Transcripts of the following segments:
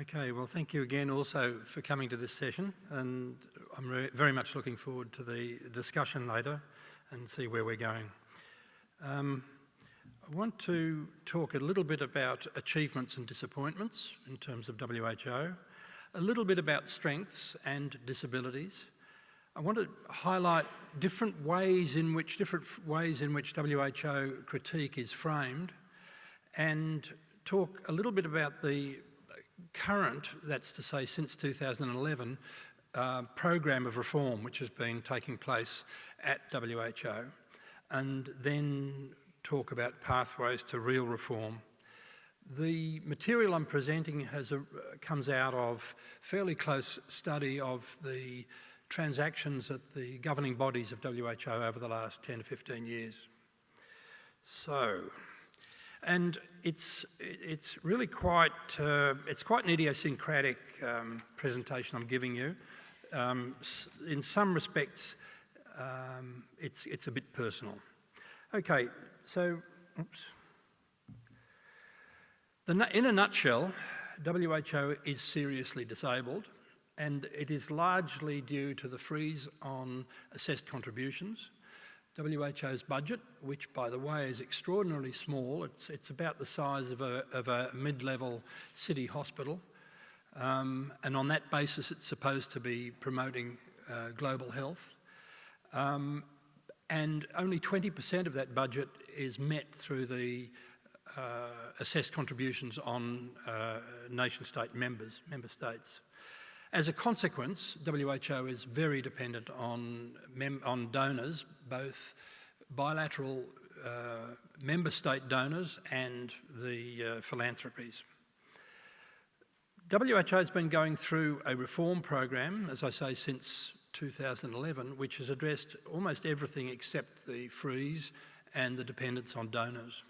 Okay, well, thank you again also for coming to this session, and I'm very much looking forward to the discussion later and see where we're going. I want to talk a little bit about achievements and disappointments in terms of WHO, a little bit about strengths and disabilities. I want to highlight different ways in which WHO critique is framed, and talk a little bit about the current, that's to say since 2011, program of reform which has been taking place at WHO, and then talk about pathways to real reform. The material I'm presenting comes out of fairly close study of the transactions at the governing bodies of WHO over the last 10 to 15 years. And it's really quite an idiosyncratic presentation I'm giving you. In some respects, it's a bit personal. Okay, so, in a nutshell, WHO is seriously disabled, and it is largely due to the freeze on assessed contributions. WHO's budget, which by the way is extraordinarily small, it's about the size of a mid-level city hospital, and on that basis it's supposed to be promoting global health, and only 20% of that budget is met through the assessed contributions on nation-state member states. As a consequence, WHO is very dependent on donors, both bilateral member state donors and the philanthropies. WHO has been going through a reform program, as I say, since 2011, which has addressed almost everything except the freeze and the dependence on donors.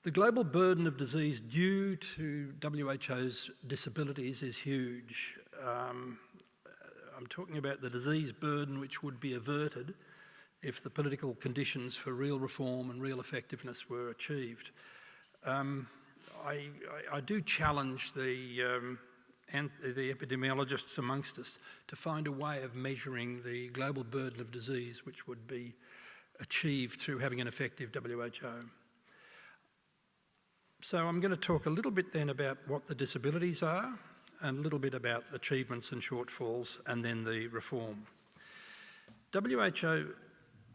The global burden of disease due to WHO's disabilities is huge. I'm talking about the disease burden which would be averted if the political conditions for real reform and real effectiveness were achieved. I do challenge the epidemiologists amongst us to find a way of measuring the global burden of disease which would be achieved through having an effective WHO. So I'm going to talk a little bit then about what the disabilities are, and a little bit about achievements and shortfalls, and then the reform. WHO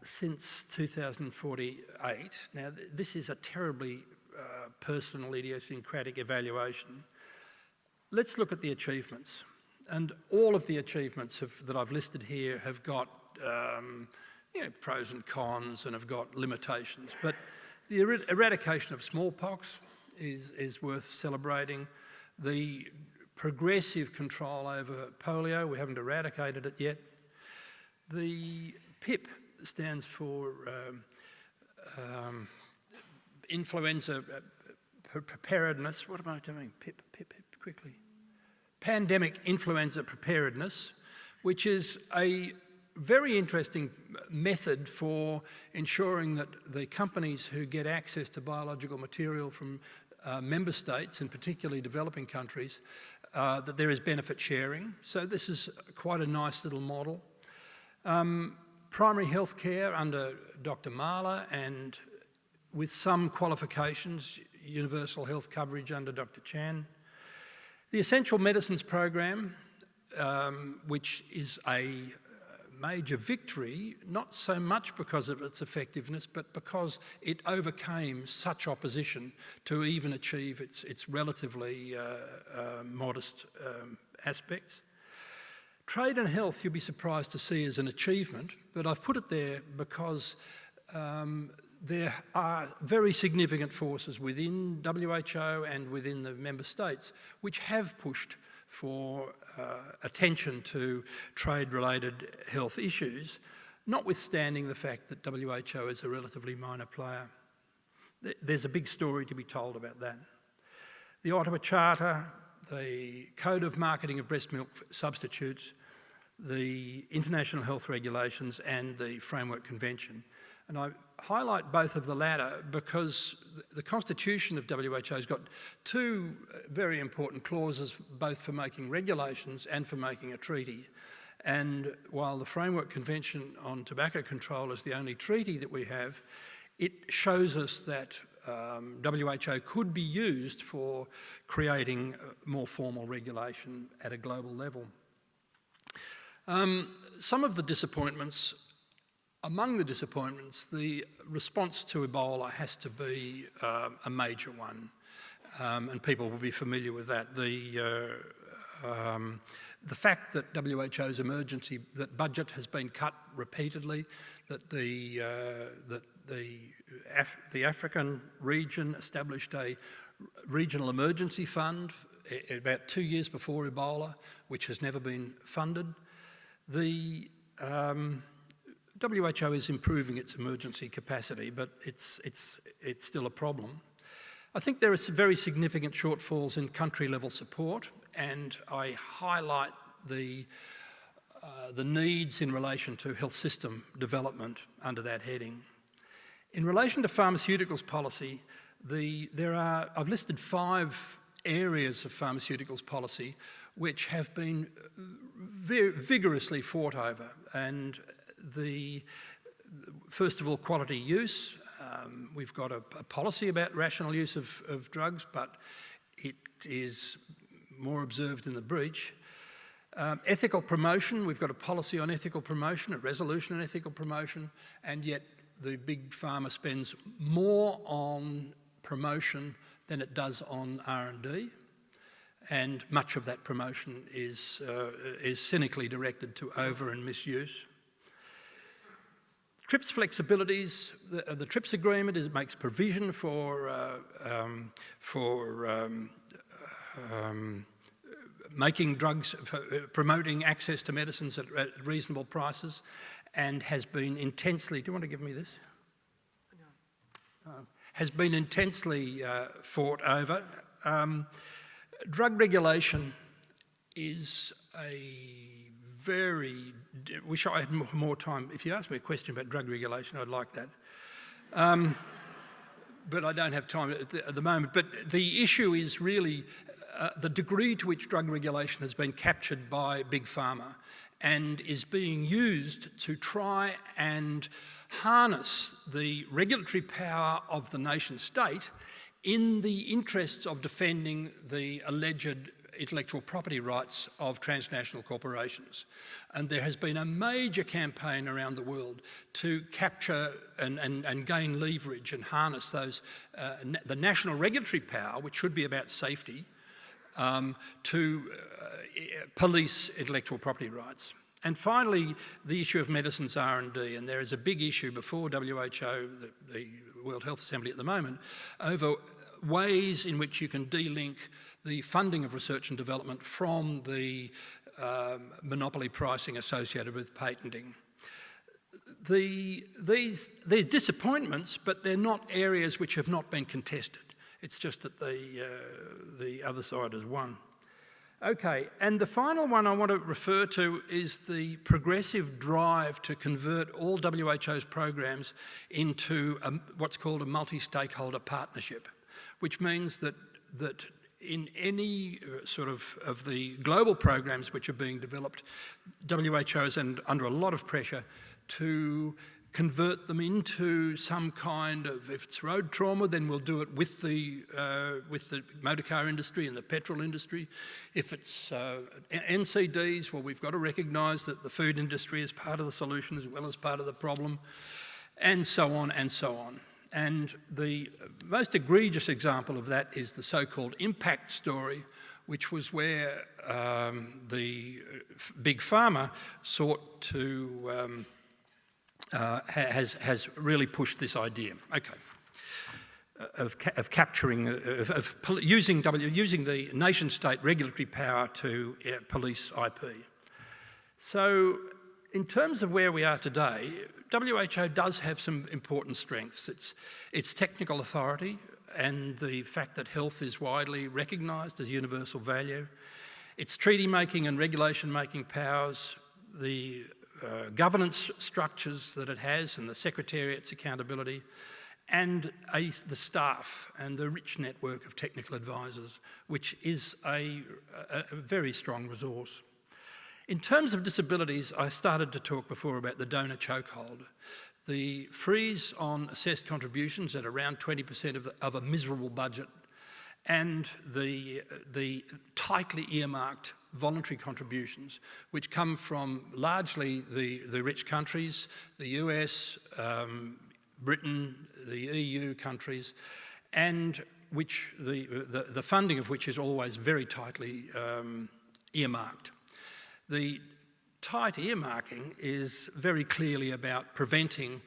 since 2048, now this is a terribly personal, idiosyncratic evaluation. Let's look at the achievements. And all of the achievements that I've listed here have got pros and cons and have got limitations. But the eradication of smallpox is worth celebrating. The progressive control over polio, we haven't eradicated it yet. The PIP stands for influenza preparedness. What am I doing? PIP, quickly. Pandemic influenza preparedness, which is a very interesting method for ensuring that the companies who get access to biological material from member states, and particularly developing countries, that there is benefit sharing. So this is quite a nice little model. Primary health care under Dr. Mahler, and with some qualifications, universal health coverage under Dr. Chan. The Essential Medicines Program, which is a major victory, not so much because of its effectiveness, but because it overcame such opposition to even achieve its relatively modest aspects. Trade and health, you'll be surprised to see, as an achievement, but I've put it there because there are very significant forces within WHO and within the member states which have pushed for attention to trade-related health issues, notwithstanding the fact that WHO is a relatively minor player. There's a big story to be told about that. The Ottawa Charter, the Code of Marketing of Breast Milk Substitutes, the International Health Regulations and the Framework Convention And I highlight both of the latter because the constitution of WHO has got two very important clauses, both for making regulations and for making a treaty. And while the Framework Convention on Tobacco Control is the only treaty that we have, it shows us that WHO could be used for creating more formal regulation at a global level. Some of the disappointments, among the disappointments, the response to Ebola has to be a major one, and people will be familiar with that. The fact that WHO's emergency budget has been cut repeatedly, that the African region established a regional emergency fund about 2 years before Ebola, which has never been funded. The WHO is improving its emergency capacity, but it's still a problem. I think there are some very significant shortfalls in country-level support, and I highlight the needs in relation to health system development under that heading. In relation to pharmaceuticals policy, I've listed 5 areas of pharmaceuticals policy which have been vigorously fought over. And first of all, quality use. We've got a policy about rational use of drugs, but it is more observed in the breach. Ethical promotion, we've got a policy on ethical promotion, a resolution on ethical promotion, and yet the big pharma spends more on promotion than it does on R&D, and much of that promotion is cynically directed to over and misuse. TRIPS flexibilities, the TRIPS agreement makes provision for making drugs, promoting access to medicines at reasonable prices, and has been intensely, do you want to give me this? No. Has been intensely fought over. Drug regulation is wish I had more time. If you ask me a question about drug regulation, I'd like that. But I don't have time at the moment. But the issue is really the degree to which drug regulation has been captured by Big Pharma and is being used to try and harness the regulatory power of the nation state in the interests of defending the alleged intellectual property rights of transnational corporations. And there has been a major campaign around the world to capture and gain leverage and harness those the national regulatory power, which should be about safety, to police intellectual property rights. And finally, the issue of medicines R&D, and there is a big issue before WHO, the World Health Assembly at the moment, over ways in which you can de-link the funding of research and development from the monopoly pricing associated with patenting. These disappointments, but they're not areas which have not been contested. It's just that the other side has won. Okay, and the final one I want to refer to is the progressive drive to convert all WHO's programs into what's called a multi-stakeholder partnership, which means that in any sort of the global programs which are being developed, WHO is under a lot of pressure to convert them into some kind of, if it's road trauma, then we'll do it with the motor car industry and the petrol industry. If it's NCDs, well, we've got to recognise that the food industry is part of the solution as well as part of the problem, and so on and so on. And the most egregious example of that is the so-called impact story, which was where the Big Pharma sought to has really pushed this idea, of capturing, using the nation-state regulatory power to police IP. So, in terms of where we are today, WHO does have some important strengths. Its technical authority and the fact that health is widely recognised as universal value, its treaty-making and regulation-making powers, the governance structures that it has and the Secretariat's accountability, and the staff and the rich network of technical advisors, which is a very strong resource. In terms of disabilities, I started to talk before about the donor chokehold. The freeze on assessed contributions at around 20% of a miserable budget, and the tightly earmarked voluntary contributions, which come from largely the rich countries, the US, Britain, the EU countries, and which the funding of which is always very tightly earmarked. The tight earmarking is very clearly about preventing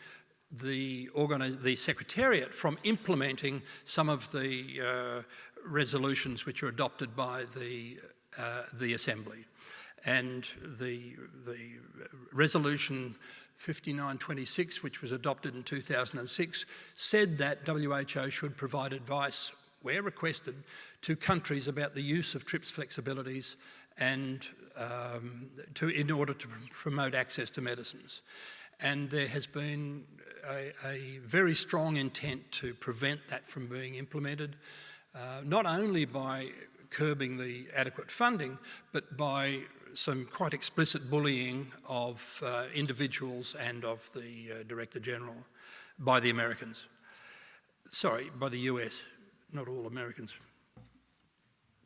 the Secretariat from implementing some of the resolutions which are adopted by the Assembly. And the resolution 5926, which was adopted in 2006, said that WHO should provide advice, where requested, to countries about the use of TRIPS flexibilities and in order to promote access to medicines. And there has been a very strong intent to prevent that from being implemented, not only by curbing the adequate funding, but by some quite explicit bullying of individuals and of the Director General by the Americans. Sorry, by the US, not all Americans.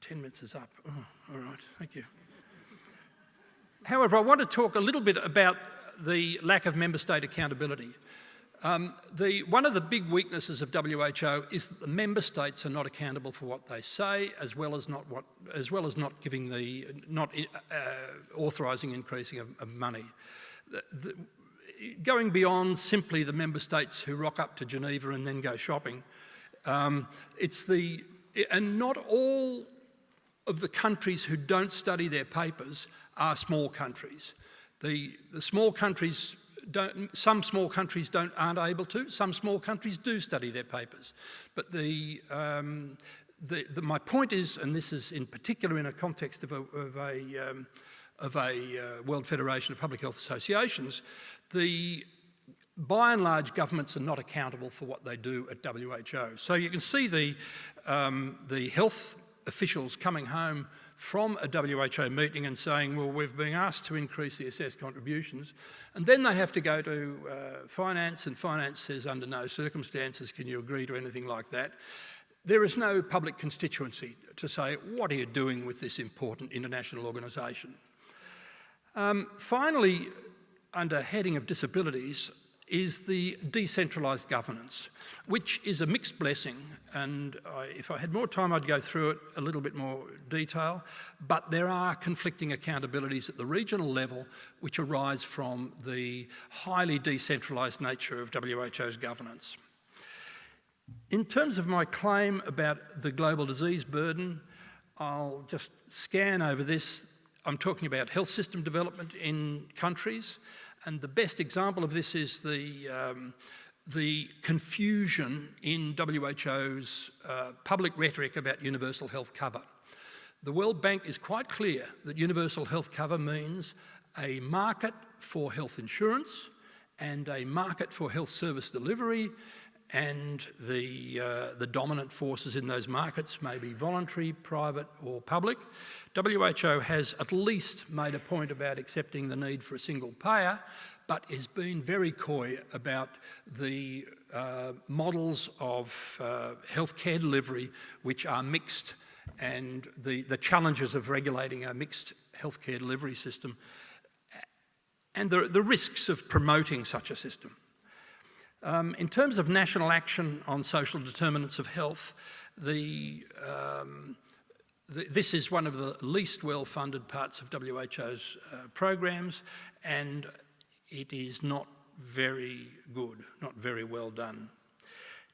10 minutes is up. Oh, all right, thank you. However, I want to talk a little bit about the lack of member state accountability. One of the big weaknesses of WHO is that the member states are not accountable for what they say, as well as not authorising increasing of money. Going beyond simply the member states who rock up to Geneva and then go shopping, and not all of the countries who don't study their papers are small countries. The small countries some small countries aren't able to. Some small countries do study their papers. But my point is, and this is in particular in a context of a World Federation of Public Health Associations, by and large, governments are not accountable for what they do at WHO. So you can see the health officials coming home from a WHO meeting and saying, well, we've been asked to increase the assessed contributions, and then they have to go to finance, and finance says under no circumstances can you agree to anything like that. There is no public constituency to say, what are you doing with this important international organisation? Finally, under heading of disabilities, is the decentralised governance, which is a mixed blessing, and if I had more time I'd go through it a little bit more detail, but there are conflicting accountabilities at the regional level which arise from the highly decentralised nature of WHO's governance. In terms of my claim about the global disease burden, I'll just scan over this. I'm talking about health system development in countries. And the best example of this is the confusion in WHO's public rhetoric about universal health cover. The World Bank is quite clear that universal health cover means a market for health insurance and a market for health service delivery, and the dominant forces in those markets may be voluntary, private or public. WHO has at least made a point about accepting the need for a single payer, but has been very coy about the models of healthcare delivery which are mixed, and the challenges of regulating a mixed healthcare delivery system and the risks of promoting such a system. In terms of national action on social determinants of health, this is one of the least well-funded parts of WHO's programs, and it is not very good, not very well done.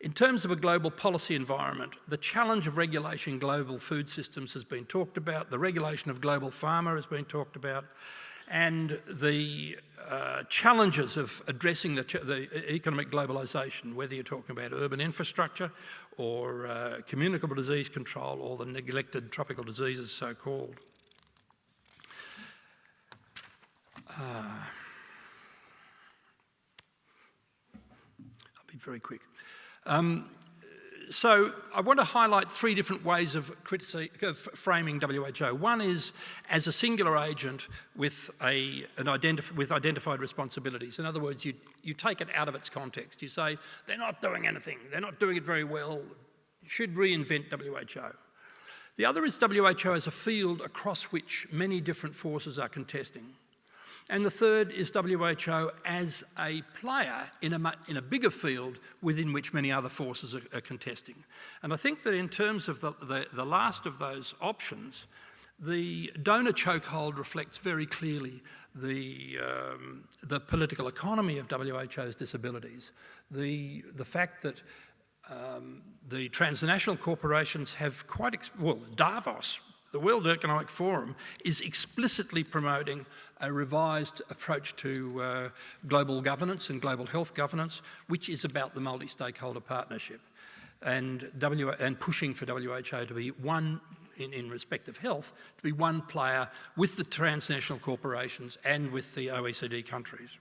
In terms of a global policy environment, the challenge of regulation global food systems has been talked about, the regulation of global pharma has been talked about, and the challenges of addressing the economic globalisation, whether you're talking about urban infrastructure or communicable disease control or the neglected tropical diseases, so-called. be very quick. So I want to highlight three different ways of framing WHO. One is as a singular agent with identified responsibilities. In other words, you take it out of its context. You say, they're not doing anything, they're not doing it very well, you should reinvent WHO. The other is WHO as a field across which many different forces are contesting. And the third is WHO as a player in a bigger field within which many other forces are contesting. And I think that in terms of the last of those options, the donor chokehold reflects very clearly the political economy of WHO's disabilities. The fact that the transnational corporations have Davos, the World Economic Forum, is explicitly promoting a revised approach to global governance and global health governance, which is about the multi-stakeholder partnership and pushing for WHO to be one, in respect of health, to be one player with the transnational corporations and with the OECD countries.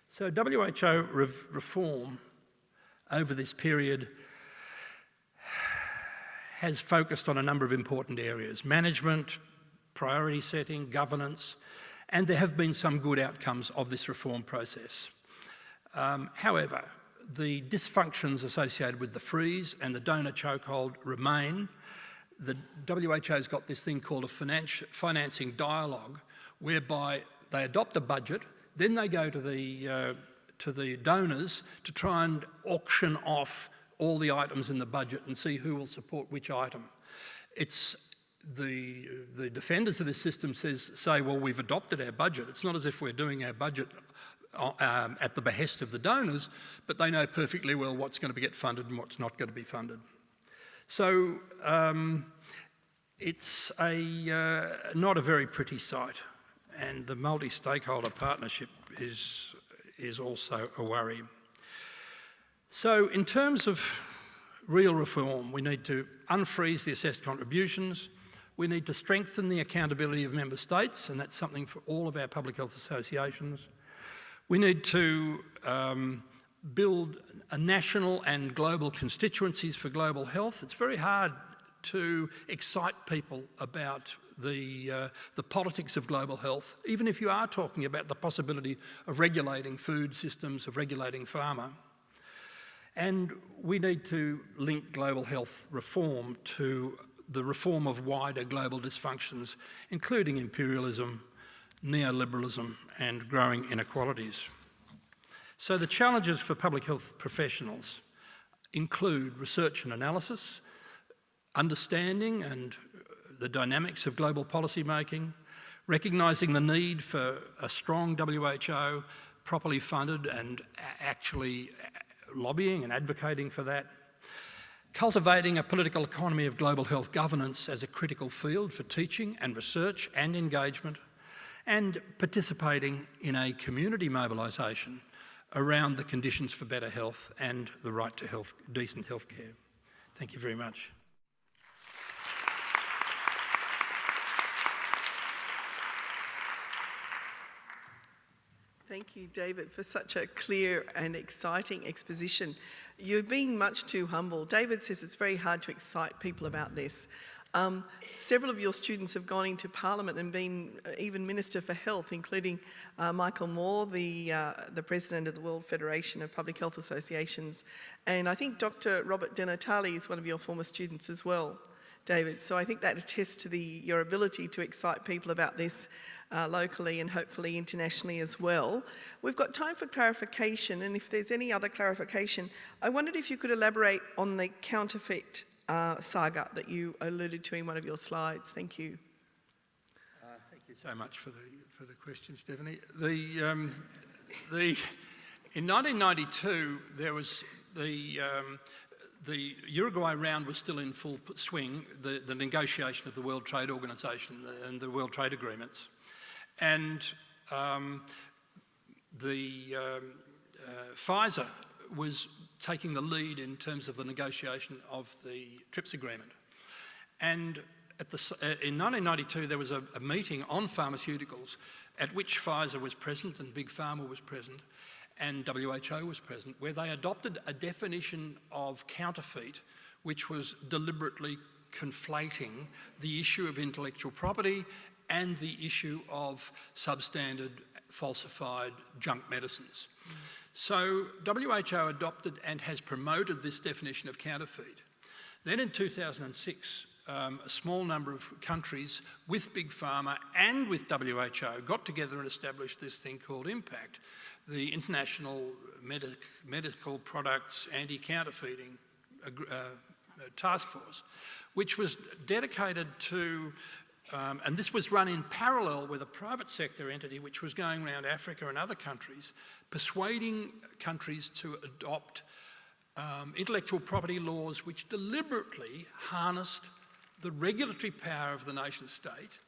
So WHO reform over this period has focused on a number of important areas: management, priority setting, governance, and there have been some good outcomes of this reform process. However, the dysfunctions associated with the freeze and the donor chokehold remain. The WHO's got this thing called a financing dialogue, whereby they adopt a budget, then they go to the donors to try and auction off all the items in the budget and see who will support which item. It's the defenders of this system say, well, we've adopted our budget. It's not as if we're doing our budget at the behest of the donors, but they know perfectly well what's going to get funded and what's not going to be funded. So it's not a very pretty sight, and the multi-stakeholder partnership is also a worry. So in terms of real reform, we need to unfreeze the assessed contributions, we need to strengthen the accountability of member states, and that's something for all of our public health associations. We need to build a national and global constituencies for global health. It's very hard to excite people about the politics of global health, even if you are talking about the possibility of regulating food systems, of regulating pharma. And we need to link global health reform to the reform of wider global dysfunctions, including imperialism, neoliberalism, and growing inequalities. So the challenges for public health professionals include research and analysis, understanding and the dynamics of global policy making, recognising the need for a strong WHO, properly funded and actually lobbying and advocating for that, cultivating a political economy of global health governance as a critical field for teaching and research and engagement, and participating in a community mobilisation around the conditions for better health and the right to decent health care. Thank you very much. Thank you, David, for such a clear and exciting exposition. You're being much too humble. David says it's very hard to excite people about this. Several of your students have gone into Parliament and been even Minister for Health, including Michael Moore, the President of the World Federation of Public Health Associations. And I think Dr. Robert De Natale is one of your former students as well, David. So I think that attests to your ability to excite people about this locally and hopefully internationally as well. We've got time for clarification, and if there's any other clarification, I wondered if you could elaborate on the counterfeit saga that you alluded to in one of your slides. Thank you. Thank you so much for the question, Stephanie. In 1992, there was the Uruguay round was still in full swing, the negotiation of the World Trade Organization and the World Trade Agreements. And Pfizer was taking the lead in terms of the negotiation of the TRIPS agreement. And in 1992, there was a meeting on pharmaceuticals at which Pfizer was present and Big Pharma was present. and WHO was present, where they adopted a definition of counterfeit which was deliberately conflating the issue of intellectual property and the issue of substandard, falsified junk medicines. So WHO adopted and has promoted this definition of counterfeit. Then in 2006, a small number of countries with Big Pharma and with WHO got together and established this thing called IMPACT, the International Medical Products Anti-Counterfeiting Task Force, which was dedicated to, and this was run in parallel with a private sector entity which was going around Africa and other countries, persuading countries to adopt intellectual property laws which deliberately harnessed the regulatory power of the nation state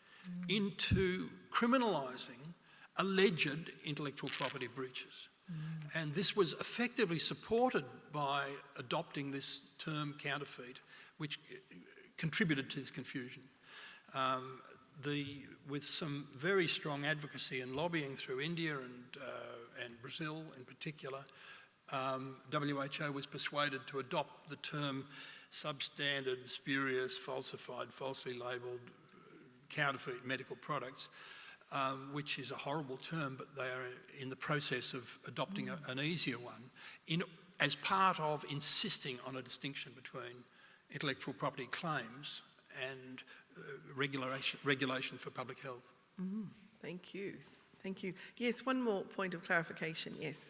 into criminalising alleged intellectual property breaches. And this was effectively supported by adopting this term counterfeit, which contributed to this confusion. With some very strong advocacy and lobbying through India and Brazil in particular, WHO was persuaded to adopt the term substandard, spurious, falsified, falsely labelled, counterfeit medical products, which is a horrible term, but they are in the process of adopting an easier one as part of insisting on a distinction between intellectual property claims and regulation for public health. Thank you. Thank you. Yes, one more point of clarification, yes.